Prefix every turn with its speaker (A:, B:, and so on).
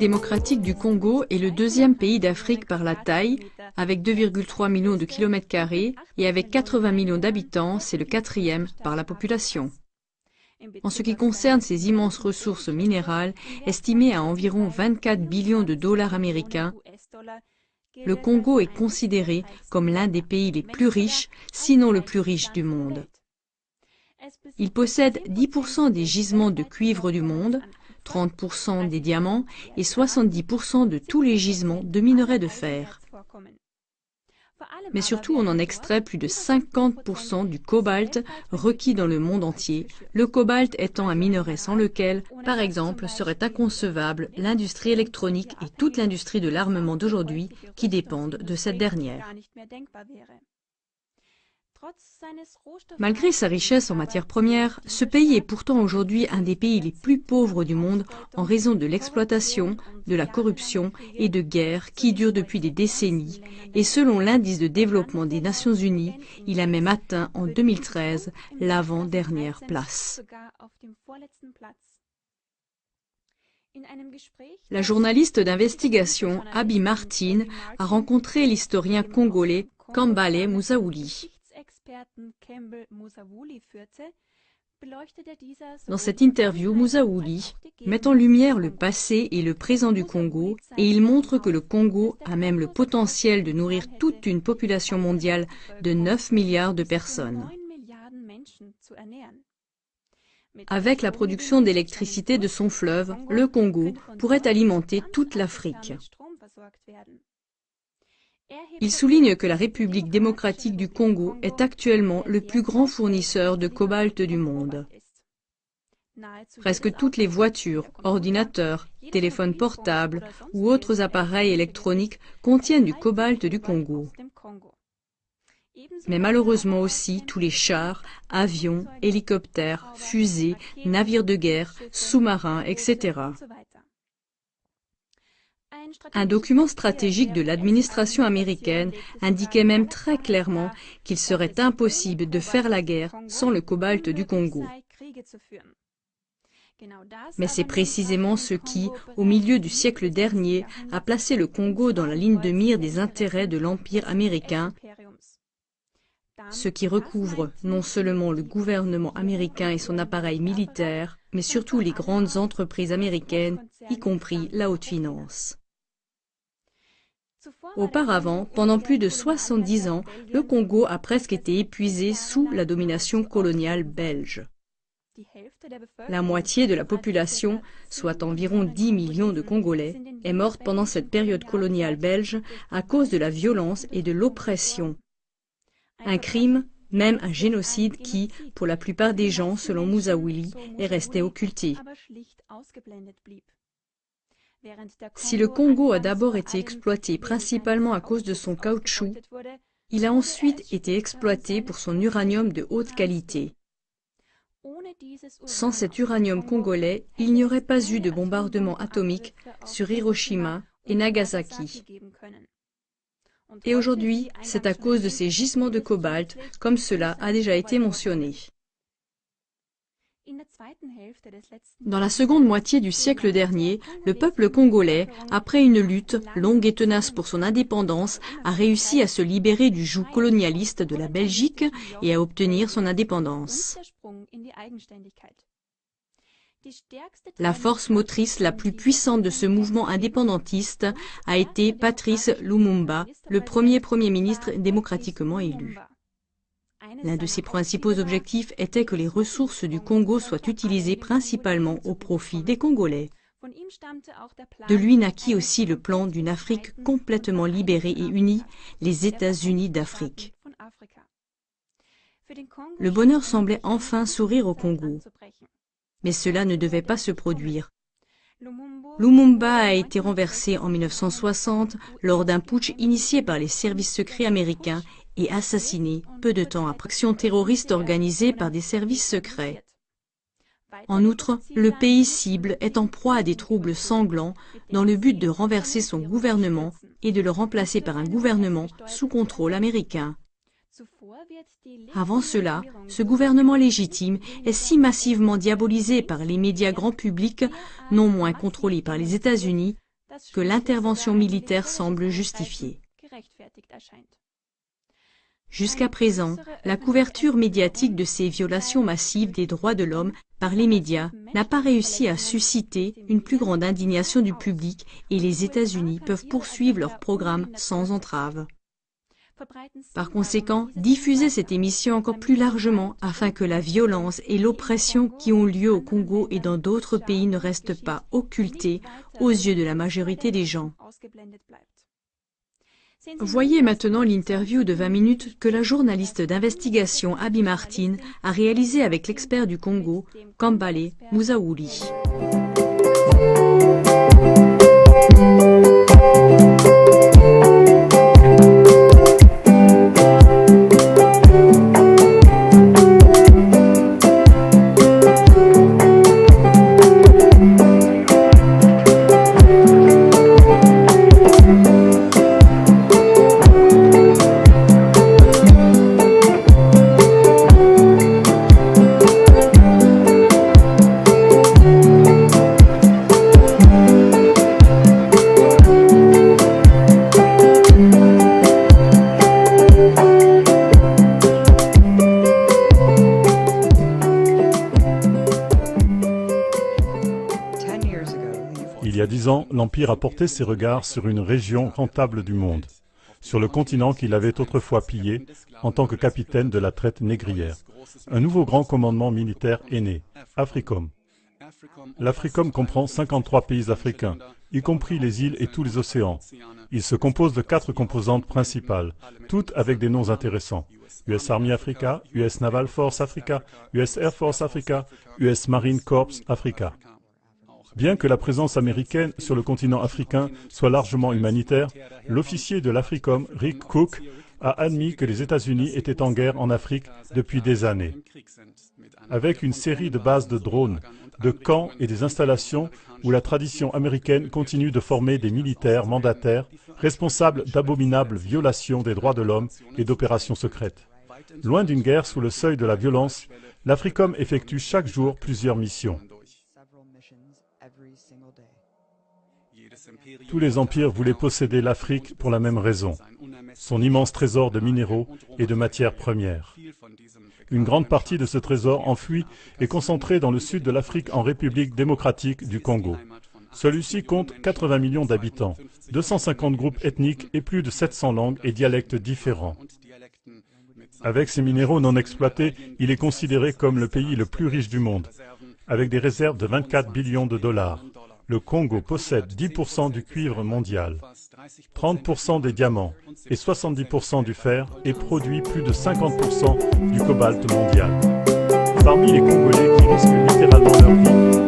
A: démocratique du Congo est le deuxième pays d'Afrique par la taille, avec 2,3 millions de kilomètres carrés, et avec 80 millions d'habitants, c'est le quatrième par la population. En ce qui concerne ses immenses ressources minérales, estimées à environ 24 billions de dollars américains, le Congo est considéré comme l'un des pays les plus riches, sinon le plus riche du monde. Il possède 10% des gisements de cuivre du monde, 30% des diamants et 70% de tous les gisements de minerais de fer. Mais surtout, on en extrait plus de 50% du cobalt requis dans le monde entier, le cobalt étant un minerai sans lequel, par exemple, serait inconcevable l'industrie électronique et toute l'industrie de l'armement d'aujourd'hui qui dépendent de cette dernière. Malgré sa richesse en matières premières, ce pays est pourtant aujourd'hui un des pays les plus pauvres du monde en raison de l'exploitation, de la corruption et de guerres qui durent depuis des décennies, et selon l'indice de développement des Nations Unies, il a même atteint en 2013 l'avant-dernière place. La journaliste d'investigation Abby Martin a rencontré l'historien congolais Kambale Musaouli. Dans cette interview, Musaouli met en lumière le passé et le présent du Congo et il montre que le Congo a même le potentiel de nourrir toute une population mondiale de 9 milliards de personnes. Avec la production d'électricité de son fleuve, le Congo pourrait alimenter toute l'Afrique. Il souligne que la République démocratique du Congo est actuellement le plus grand fournisseur de cobalt du monde. Presque toutes les voitures, ordinateurs, téléphones portables ou autres appareils électroniques contiennent du cobalt du Congo. Mais malheureusement aussi tous les chars, avions, hélicoptères, fusées, navires de guerre, sous-marins, etc. Un document stratégique de l'administration américaine indiquait même très clairement qu'il serait impossible de faire la guerre sans le cobalt du Congo. Mais c'est précisément ce qui, au milieu du siècle dernier, a placé le Congo dans la ligne de mire des intérêts de l'Empire américain, ce qui recouvre non seulement le gouvernement américain et son appareil militaire, mais surtout les grandes entreprises américaines, y compris la haute finance. Auparavant, pendant plus de 70 ans, le Congo a presque été épuisé sous la domination coloniale belge. La moitié de la population, soit environ 10 millions de Congolais, est morte pendant cette période coloniale belge à cause de la violence et de l'oppression. Un crime, même un génocide qui, pour la plupart des gens, selon Musaouli, est resté occulté. Si le Congo a d'abord été exploité principalement à cause de son caoutchouc, il a ensuite été exploité pour son uranium de haute qualité. Sans cet uranium congolais, il n'y aurait pas eu de bombardement atomique sur Hiroshima et Nagasaki. Et aujourd'hui, c'est à cause de ces gisements de cobalt, comme cela a déjà été mentionné. Dans la seconde moitié du siècle dernier, le peuple congolais, après une lutte longue et tenace pour son indépendance, a réussi à se libérer du joug colonialiste de la Belgique et à obtenir son indépendance. La force motrice la plus puissante de ce mouvement indépendantiste a été Patrice Lumumba, le premier Premier ministre démocratiquement élu. L'un de ses principaux objectifs était que les ressources du Congo soient utilisées principalement au profit des Congolais. De lui naquit aussi le plan d'une Afrique complètement libérée et unie, les États-Unis d'Afrique. Le bonheur semblait enfin sourire au Congo. Mais cela ne devait pas se produire. Lumumba a été renversé en 1960 lors d'un putsch initié par les services secrets américains et assassiné peu de temps après action terroriste organisée par des services secrets. En outre, le pays cible est en proie à des troubles sanglants dans le but de renverser son gouvernement et de le remplacer par un gouvernement sous contrôle américain. Avant cela, ce gouvernement légitime est si massivement diabolisé par les médias grand public, non moins contrôlés par les États-Unis, que l'intervention militaire semble justifiée. Jusqu'à présent, la couverture médiatique de ces violations massives des droits de l'homme par les médias n'a pas réussi à susciter une plus grande indignation du public et les États-Unis peuvent poursuivre leur programme sans entrave. Par conséquent, diffusez cette émission encore plus largement afin que la violence et l'oppression qui ont lieu au Congo et dans d'autres pays ne restent pas occultées aux yeux de la majorité des gens. Voyez maintenant l'interview de 20 minutes que la journaliste d'investigation Abby Martin a réalisée avec l'expert du Congo, Kambale Muzaouli.
B: Il y a 10 ans, l'Empire a porté ses regards sur une région rentable du monde, sur le continent qu'il avait autrefois pillé en tant que capitaine de la traite négrière. Un nouveau grand commandement militaire est né, AFRICOM. L'AFRICOM comprend 53 pays africains, y compris les îles et tous les océans. Il se compose de 4 composantes principales, toutes avec des noms intéressants. US Army Africa, US Naval Force Africa, US Air Force Africa, US Marine Corps Africa. Bien que la présence américaine sur le continent africain soit largement humanitaire, l'officier de l'AFRICOM, Rick Cook, a admis que les États-Unis étaient en guerre en Afrique depuis des années. Avec une série de bases de drones, de camps et des installations où la tradition américaine continue de former des militaires mandataires responsables d'abominables violations des droits de l'homme et d'opérations secrètes. Loin d'une guerre sous le seuil de la violence, l'AFRICOM effectue chaque jour plusieurs missions. Tous les empires voulaient posséder l'Afrique pour la même raison, son immense trésor de minéraux et de matières premières. Une grande partie de ce trésor enfoui est concentrée dans le sud de l'Afrique en République démocratique du Congo. Celui-ci compte 80 millions d'habitants, 250 groupes ethniques et plus de 700 langues et dialectes différents. Avec ces minéraux non exploités, il est considéré comme le pays le plus riche du monde, avec des réserves de 24 billions de dollars. Le Congo possède 10% du cuivre mondial, 30% des diamants et 70% du fer et produit plus de 50% du cobalt mondial. Parmi les Congolais qui risquent littéralement leur vie,